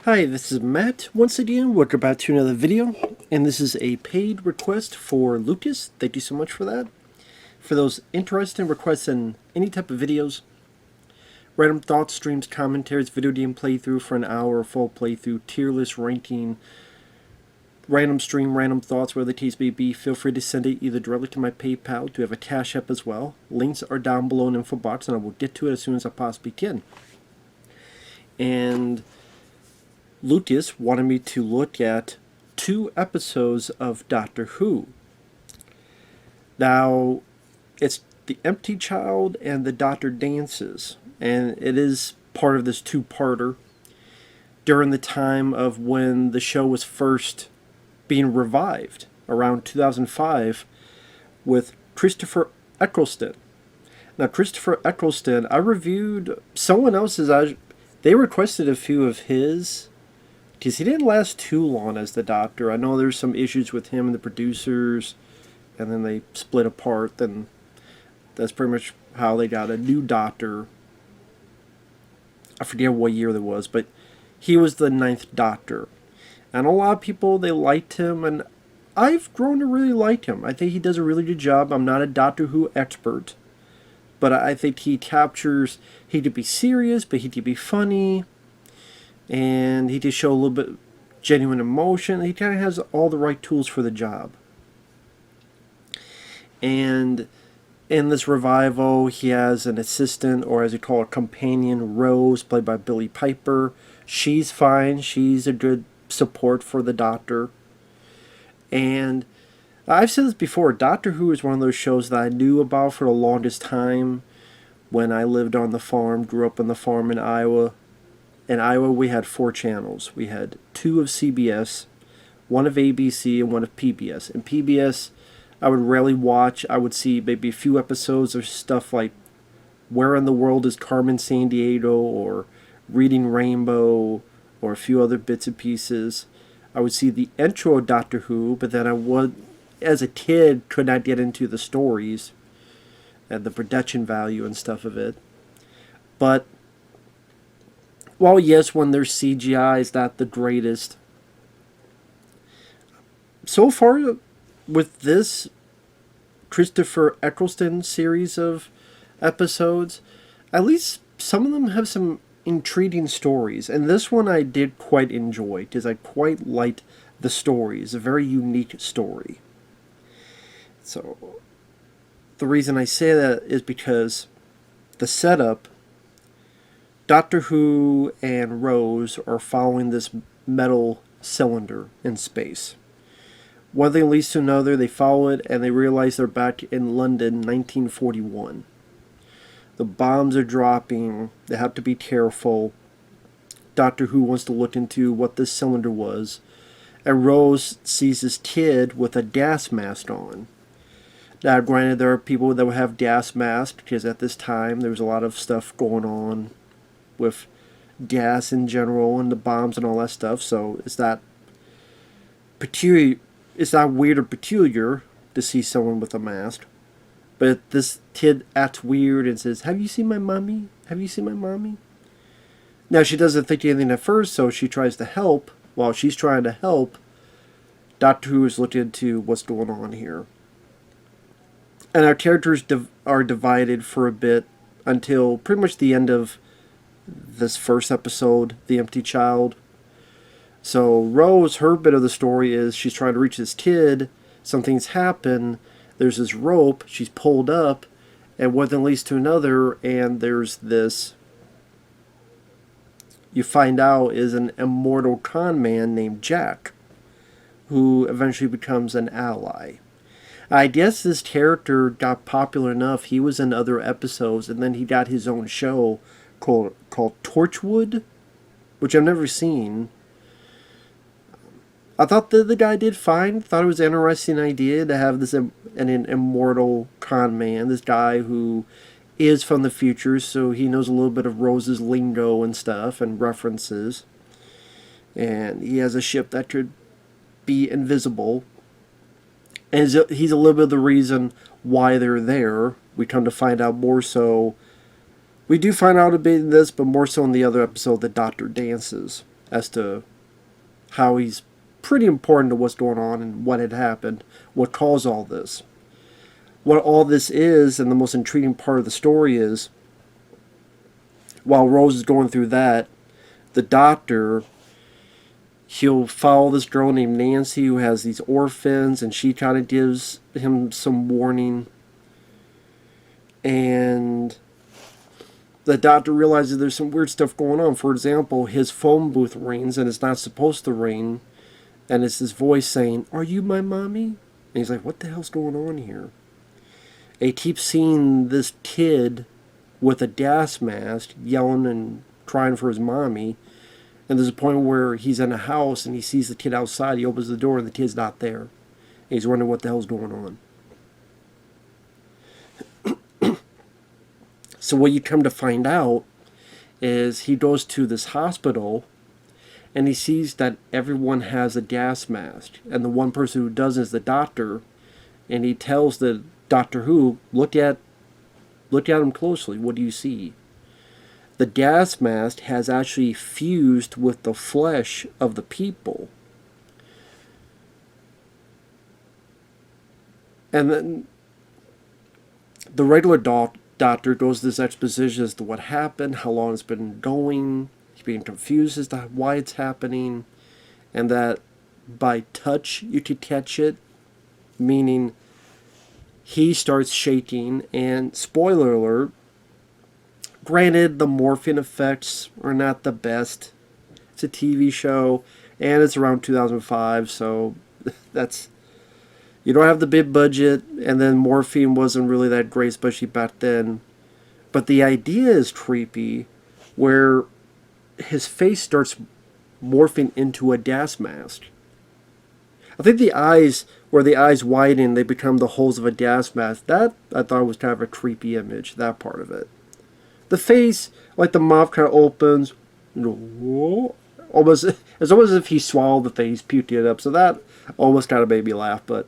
Hi, this is Matt once again. Welcome back to another video, and this is a paid request for Lucas. Thank you so much for that. For those interested in requesting any type of videos, random thoughts, streams, commentaries, video game playthrough for an hour, full playthrough, tier list ranking, random stream, random thoughts, whatever the case may be, feel free to send it either directly to my PayPal. Do have a CashApp as well. Links are down below in the info box, and I will get to it as soon as I possibly can. And Lucas wanted me to look at 2 episodes of Doctor Who. Now, it's The Empty Child and The Doctor Dances, and it is part of this two-parter during the time of when the show was first being revived, around 2005, with Christopher Eccleston. Now, Christopher Eccleston, I reviewed someone else's, they requested a few of his, because he didn't last too long as the Doctor. I know there's some issues with him and the producers, and then they split apart. Then that's pretty much how they got a new Doctor. I forget what year that was, but he was the 9th Doctor. And a lot of people, they liked him, and I've grown to really like him. I think he does a really good job. I'm not a Doctor Who expert, but I think he captures, he could be serious, but he could be funny. And he did show a little bit genuine emotion. He kind of has all the right tools for the job. And in this revival, he has an assistant, or as you call it, companion, Rose, played by Billie Piper. She's fine. She's a good support for the Doctor. And I've said this before, Doctor Who is one of those shows that I knew about for the longest time when I lived on the farm, grew up on the farm in Iowa. In Iowa, we had 4 channels. We had 2 of CBS, 1 of ABC, and 1 of PBS. And PBS, I would rarely watch. I would see maybe a few episodes of stuff like Where in the World is Carmen Sandiego, or Reading Rainbow, or a few other bits and pieces. I would see the intro of Doctor Who, but then I would, as a kid, could not get into the stories and the production value and stuff of it. But well, yes, when there's CGI, is not the greatest. So far, with this Christopher Eccleston series of episodes, at least some of them have some intriguing stories. And this one I did quite enjoy, because I quite liked the story. It's a very unique story. So, the reason I say that is because the setup, Doctor Who and Rose are following this metal cylinder in space. One thing leads to another, they follow it, and they realize they're back in London, 1941. The bombs are dropping, they have to be careful. Doctor Who wants to look into what this cylinder was, and Rose sees this kid with a gas mask on. Now, granted, there are people that would have gas masks, because at this time there was a lot of stuff going on with gas in general and the bombs and all that stuff, so it's not peculiar, it's not weird or peculiar to see someone with a mask. But this kid acts weird and says, "Have you seen my mommy? Have you seen my mommy?" Now, she doesn't think anything at first, so she tries to help. While she's trying to help, Doctor Who is looking into what's going on here. And our characters are divided for a bit until pretty much the end of this first episode, The Empty Child. So Rose, her bit of the story is she's trying to reach this kid, something's happened, there's this rope, she's pulled up, and one thing leads to another, and there's this, you find out, is an immortal con man named Jack, who eventually becomes an ally. I guess this character got popular enough, he was in other episodes, and then he got his own show called Torchwood, which I've never seen. I thought the guy did fine. Thought it was an interesting idea to have this an immortal con man, this guy who is from the future, so he knows a little bit of Rose's lingo and stuff and references. And he has a ship that could be invisible. And he's a little bit of the reason why they're there. We come to find out more so We do find out a bit in this, but more so in the other episode, The Doctor Dances. as to how he's pretty important to what's going on and what had happened, what caused all this. What all this is, and the most intriguing part of the story is, while Rose is going through that, the doctor, he'll follow this girl named Nancy who has these orphans, and she kind of gives him some warning. And the doctor realizes there's some weird stuff going on. For example, his phone booth rings, and it's not supposed to ring. And it's his voice saying, "Are you my mommy?" And he's like, what the hell's going on here? And he keeps seeing this kid with a gas mask yelling and crying for his mommy. And there's a point where he's in a house and he sees the kid outside. He opens the door and the kid's not there. And he's wondering what the hell's going on. So what you come to find out is he goes to this hospital and he sees that everyone has a gas mask. And the one person who doesn't is the doctor. And he tells the Doctor Who, look at him closely. What do you see? The gas mask has actually fused with the flesh of the people. And then the regular doctor goes to this exposition as to what happened, how long it's been going. He's being confused as to why it's happening. And that by touch you can catch it. Meaning he starts shaking, and spoiler alert, granted, the morphine effects are not the best. It's a TV show, and it's around 2005, so that's... You don't have the big budget, and then morphine wasn't really that great, especially back then. But the idea is creepy, where his face starts morphing into a gas mask. I think the eyes, where the eyes widen, they become the holes of a gas mask. That, I thought, was kind of a creepy image, that part of it. The face, like the mouth kind of opens, almost, it's almost as if he swallowed the face, puked it up. So that almost kind of made me laugh. But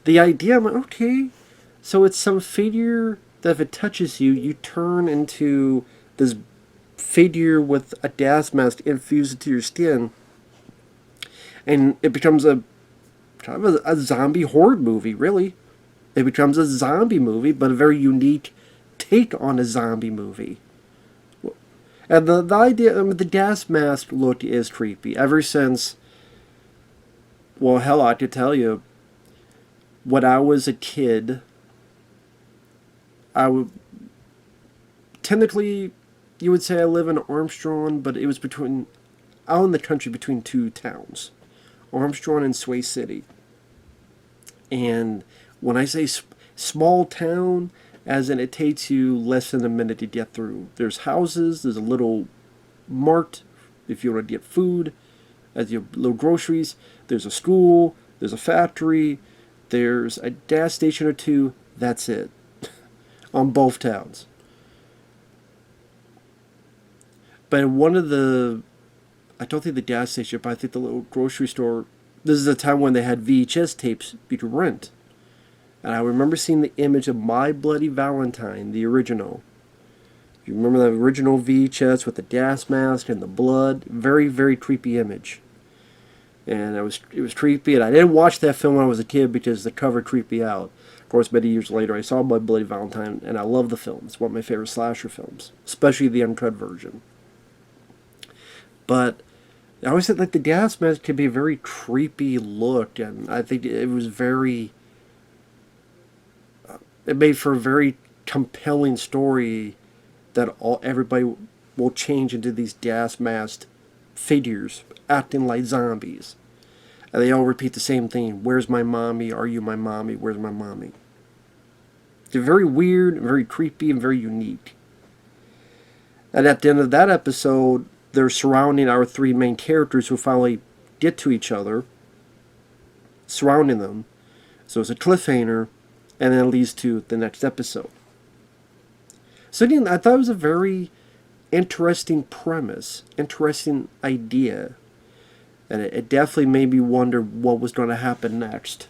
the idea, I'm like, okay, so it's some figure that if it touches you, you turn into this figure with a gas mask infused into your skin. And it becomes a kind of a zombie horror movie, really. It becomes a zombie movie, but a very unique take on a zombie movie. And the idea, I mean, the gas mask look is creepy. Ever since, well, hell, I could tell you, when I was a kid, I would, technically, you would say I live in Armstrong, but it was out in the country between two towns, Armstrong and Sway City. And when I say small town, as in it takes you less than a minute to get through. There's houses, there's a little mart if you want to get food, as your little groceries. There's a school, there's a factory, there's a gas station or two. That's it. On both towns. But in one of the, I don't think the gas station, but I think the little grocery store, this is a time when they had VHS tapes you could rent. And I remember seeing the image of My Bloody Valentine, the original. You remember the original VHS with the gas mask and the blood? Very, very creepy image. And it was creepy, and I didn't watch that film when I was a kid because the cover creeped me out. Of course, many years later, I saw My Bloody Valentine, and I love the film. It's one of my favorite slasher films, especially the uncut version. But I always said, like, the gas mask could be a very creepy look, and I think it was very... It made for a very compelling story that everybody will change into these gas masked figures acting like zombies. And they all repeat the same thing. Where's my mommy? Are you my mommy? Where's my mommy? They're very weird, very creepy, and very unique. And at the end of that episode, they're surrounding our three main characters who finally get to each other, surrounding them. So it's a cliffhanger, and then it leads to the next episode. So again, I thought it was a very interesting premise, interesting idea. And it definitely made me wonder what was going to happen next.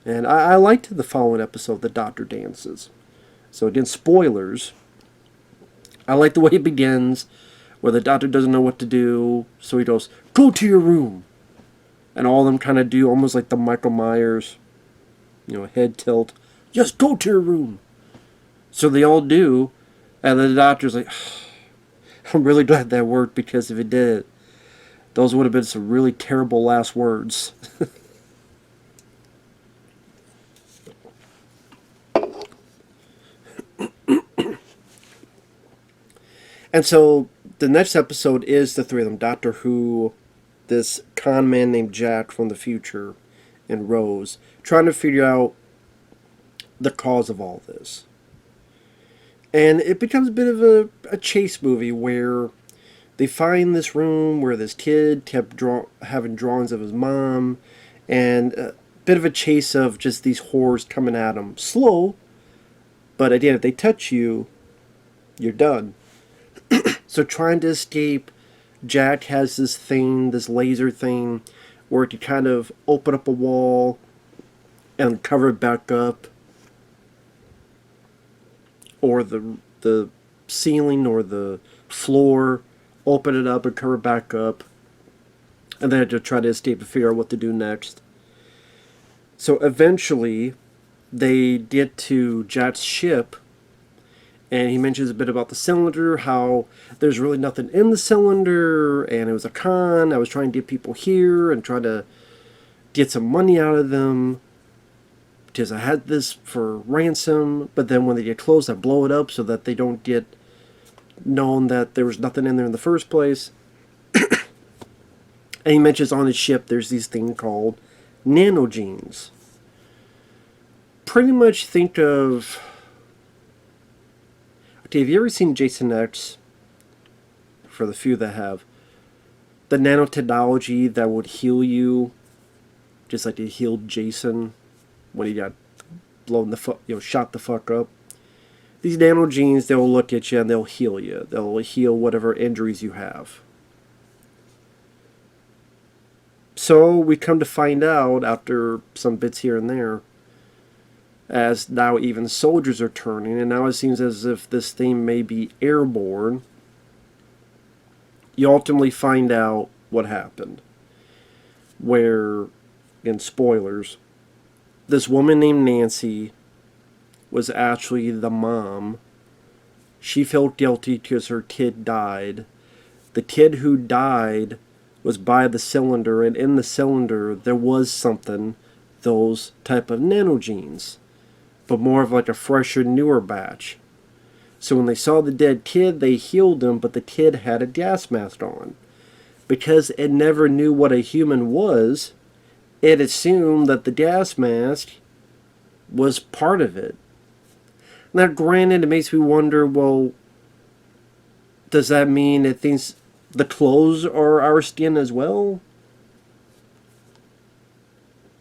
And I liked the following episode, The Doctor Dances. So again, spoilers. I like the way it begins where the doctor doesn't know what to do, so he goes, "Go to your room." And all of them kind of do almost like the Michael Myers, head tilt. Just go to your room. So they all do, and the doctor's like, I'm really glad that worked, because if it did, those would have been some really terrible last words. And so the next episode is the three of them, Doctor Who, this con man named Jack from the future, and Rose, trying to figure out the cause of all this. And it becomes a bit of a chase movie where they find this room where this kid kept having drawings of his mom, and a bit of a chase of just these horrors coming at him. Slow, but again, if they touch you, you're done. So trying to escape, Jack has this thing, this laser thing, where it can kind of open up a wall and cover it back up. Or the ceiling or the floor, open it up and cover it back up. And then to try to escape and figure out what to do next. So eventually, they get to Jack's ship, and he mentions a bit about the cylinder, how there's really nothing in the cylinder, and it was a con. I was trying to get people here and try to get some money out of them, because I had this for ransom, but then when they get close, I blow it up so that they don't get known that there was nothing in there in the first place. And he mentions on his ship there's these things called nanogenes. Pretty much think of... Okay, have you ever seen Jason X? For the few that have. The nanotechnology that would heal you, just like it healed Jason when he got blown shot the fuck up. These nanogenes, they'll look at you and they'll heal you. They'll heal whatever injuries you have. So we come to find out, after some bits here and there, as now even soldiers are turning, and now it seems as if this thing may be airborne. You ultimately find out what happened. Where, in spoilers, this woman named Nancy was actually the mom. She felt guilty because her kid died. The kid who died was by the cylinder, and in the cylinder there was something, those type of nanogenes, but more of like a fresher, newer batch. So when they saw the dead kid, they healed him, but the kid had a gas mask on. Because it never knew what a human was, it assumed that the gas mask was part of it. Now, granted, it makes me wonder, well, does that mean it thinks the clothes are our skin as well?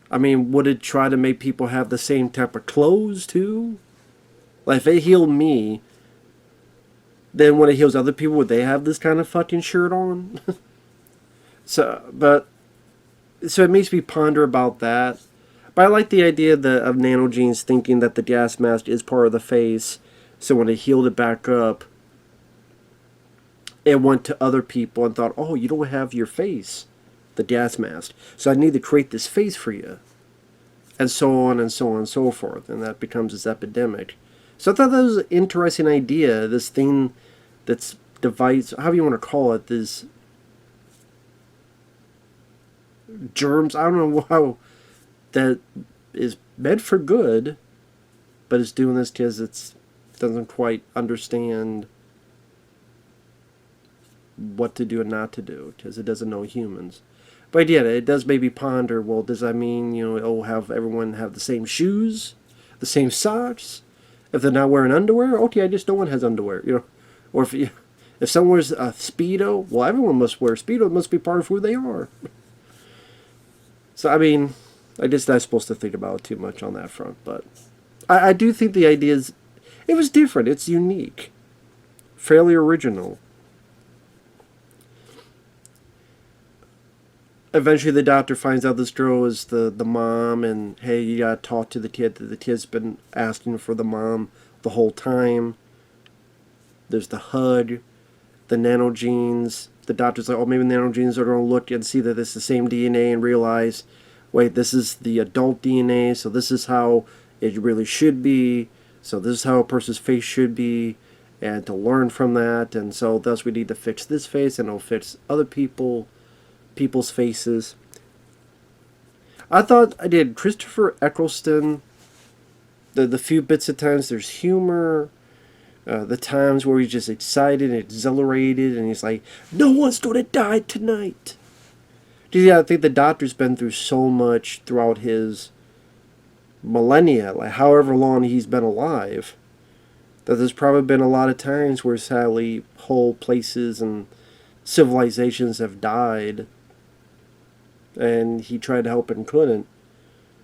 I mean, would it try to make people have the same type of clothes, too? Like, if it healed me, then when it heals other people, would they have this kind of fucking shirt on? So it makes me ponder about that. But I like the idea of nanogenes thinking that the gas mask is part of the face. So when it healed it back up, it went to other people and thought, oh, you don't have your face, the gas mask. So I need to create this face for you. And so on and so on and so forth. And that becomes this epidemic. So I thought that was an interesting idea. This thing that's device, however you want to call it, this germs, I don't know how, that is meant for good, but it's doing this because it doesn't quite understand what to do and not to do, because it doesn't know humans. But yeah, it does maybe ponder, well, does that mean, have everyone have the same shoes, the same socks? If they're not wearing underwear, okay, I just no one has underwear, Or if someone wears a Speedo, well, everyone must wear Speedo. It must be part of who they are. So, I mean, I guess not supposed to think about it too much on that front, but I do think the idea is, it was different. It's unique. Fairly original. Eventually the doctor finds out this girl is the mom, and hey, you gotta talk to the kid. The kid's been asking for the mom the whole time. There's the hug. the nanogenes. The doctor's like, oh, maybe the nanogenes are going to look and see that it's the same DNA and realize, wait, this is the adult DNA, so this is how it really should be. So this is how a person's face should be, and to learn from that. And so thus we need to fix this face, and it'll fix other people's faces. I thought I did Christopher Eccleston. The few bits of times there's humor. The times where he's just excited and exhilarated, and he's like, no one's going to die tonight. Yeah, I think the Doctor's been through so much throughout his millennia, like however long he's been alive, that there's probably been a lot of times where sadly whole places and civilizations have died, and he tried to help and couldn't.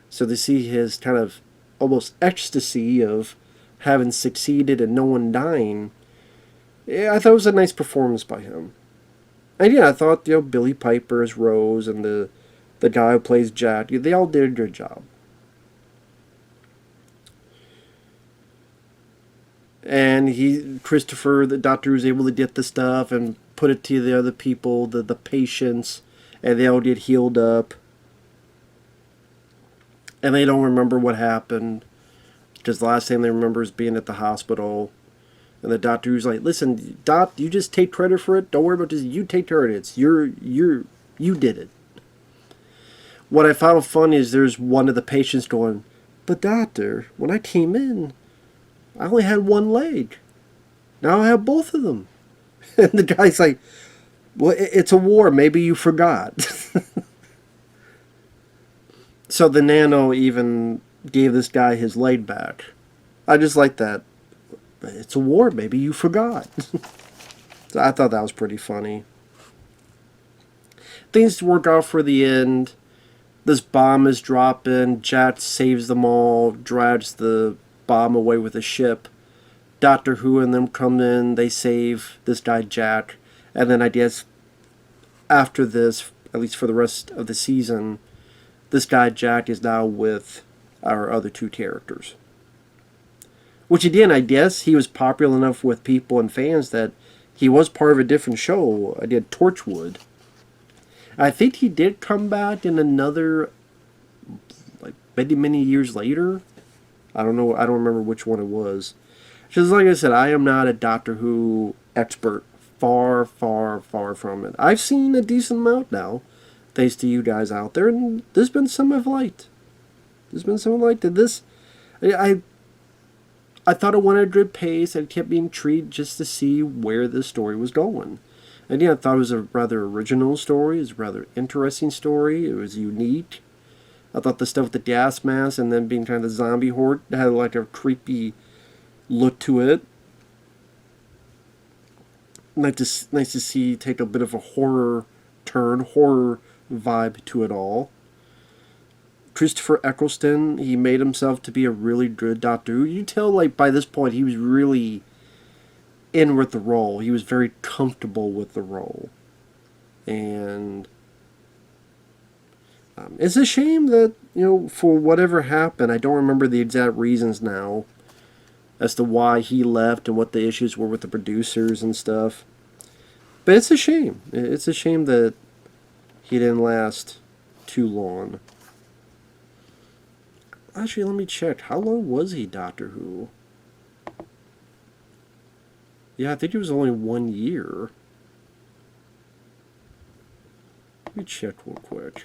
So to see his kind of almost ecstasy of having succeeded and no one dying, yeah, I thought it was a nice performance by him. And yeah, I thought, Billy Piper as Rose and the guy who plays Jack, they all did a good job. And Christopher, the doctor, was able to get the stuff and put it to the other people, the patients, and they all get healed up. And they don't remember what happened, because the last thing they remember is being at the hospital. And the doctor was like, listen, Doc, you just take credit for it. Don't worry about this. You take credit. It's you did it. What I found funny is there's one of the patients going, but doctor, when I came in, I only had one leg. Now I have both of them. And the guy's like, well, it's a war. Maybe you forgot. So the nano even gave this guy his leg back. I just like that. It's a war. Maybe you forgot. So I thought that was pretty funny. Things work out for the end. This bomb is dropping. Jack saves them all. Drags the bomb away with a ship. Doctor Who and them come in. They save this guy Jack. And then I guess after this, at least for the rest of the season, this guy Jack is now with our other two characters. Which again, I guess he was popular enough with people and fans that he was part of a different show. I did Torchwood. I think he did come back in another, like, many years later. I don't know. I don't remember which one it was. Just like I said, I am not a Doctor Who expert. Far, far, far from it. I've seen a decent amount now, thanks to you guys out there, and there's been some I've liked. There's been some I liked. And this, I thought it went at a good pace. I kept being intrigued just to see where this story was going. And yeah, I thought it was a rather original story. It was a rather interesting story. It was unique. I thought the stuff with the gas mask and then being kind of the zombie horde had like a creepy look to it. Nice to see take a bit of a horror turn, horror vibe to it all. Christopher Eccleston, he made himself to be a really good Doctor Who. You tell, like, by this point, he was really in with the role. He was very comfortable with the role. And it's a shame that, for whatever happened, I don't remember the exact reasons now as to why he left and what the issues were with the producers and stuff. But it's a shame. It's a shame that he didn't last too long. Actually, let me check. How long was he Doctor Who? Yeah, I think it was only 1 year. Let me check real quick.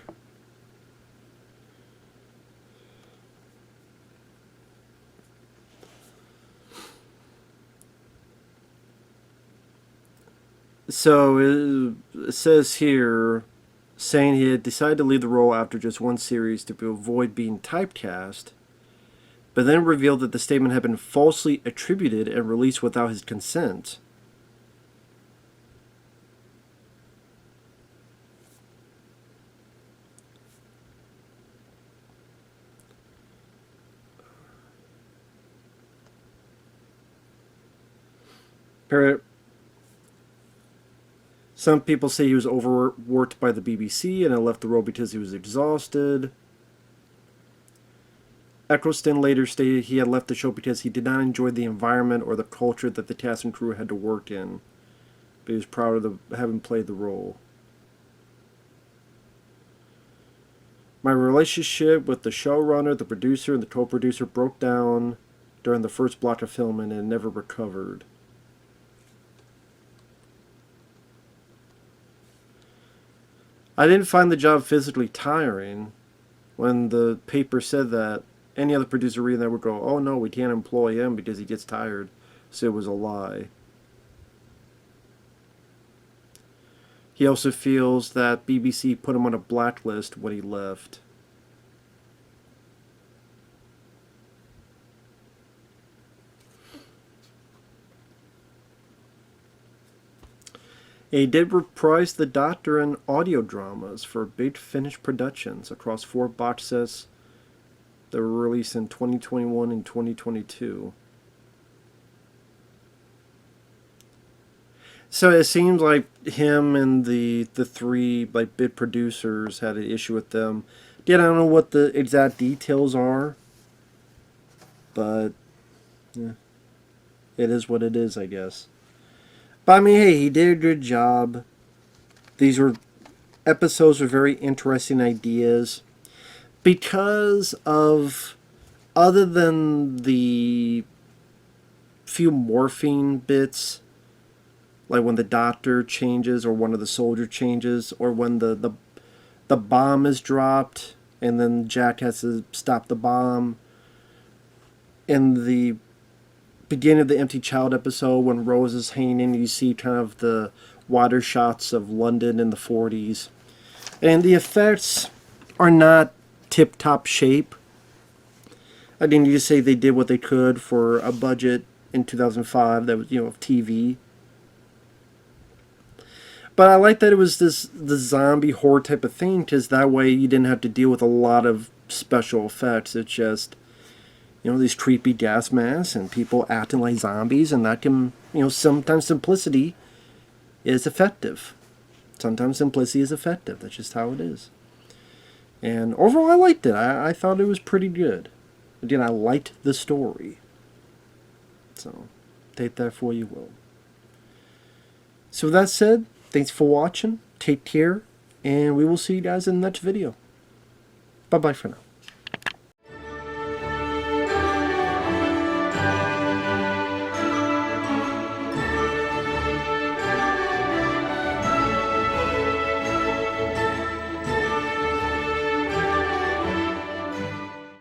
So it says here, saying he had decided to leave the role after just one series to avoid being typecast, but then revealed that the statement had been falsely attributed and released without his consent. Some people say he was overworked by the BBC and had left the role because he was exhausted. Eccleston later stated he had left the show because he did not enjoy the environment or the culture that the cast and crew had to work in. but he was proud of having played the role. My relationship with the showrunner, the producer, and the co-producer broke down during the first block of filming and never recovered. I didn't find the job physically tiring. When the paper said that, any other producer reading that would go, "Oh no, we can't employ him because he gets tired." So it was a lie. He also feels that BBC put him on a blacklist when he left. He did reprise the Doctor in audio dramas for Big Finish Productions across 4 box sets that were released in 2021 and 2022. So it seems like him and the 3 like big producers had an issue with them. Again, I don't know what the exact details are, but yeah, it is what it is, I guess. But I mean, hey, he did a good job. These were episodes with very interesting ideas because of, other than the few morphine bits, like when the Doctor changes or one of the soldiers changes, or when the bomb is dropped and then Jack has to stop the bomb. In the beginning of the Empty Child episode, when Rose is hanging, you see kind of the water shots of London in the 40s. And the effects are not tip-top shape. I didn't need to say they did what they could for a budget in 2005 that was, of TV. But I like that it was the zombie horror type of thing, because that way you didn't have to deal with a lot of special effects. It's just, these creepy gas masks and people acting like zombies, and that can, sometimes simplicity is effective. Sometimes simplicity is effective. That's just how it is. And overall, I liked it. I thought it was pretty good. Again, I liked the story. So, take that for you will. So with that said, thanks for watching. Take care. And we will see you guys in the next video. Bye-bye for now.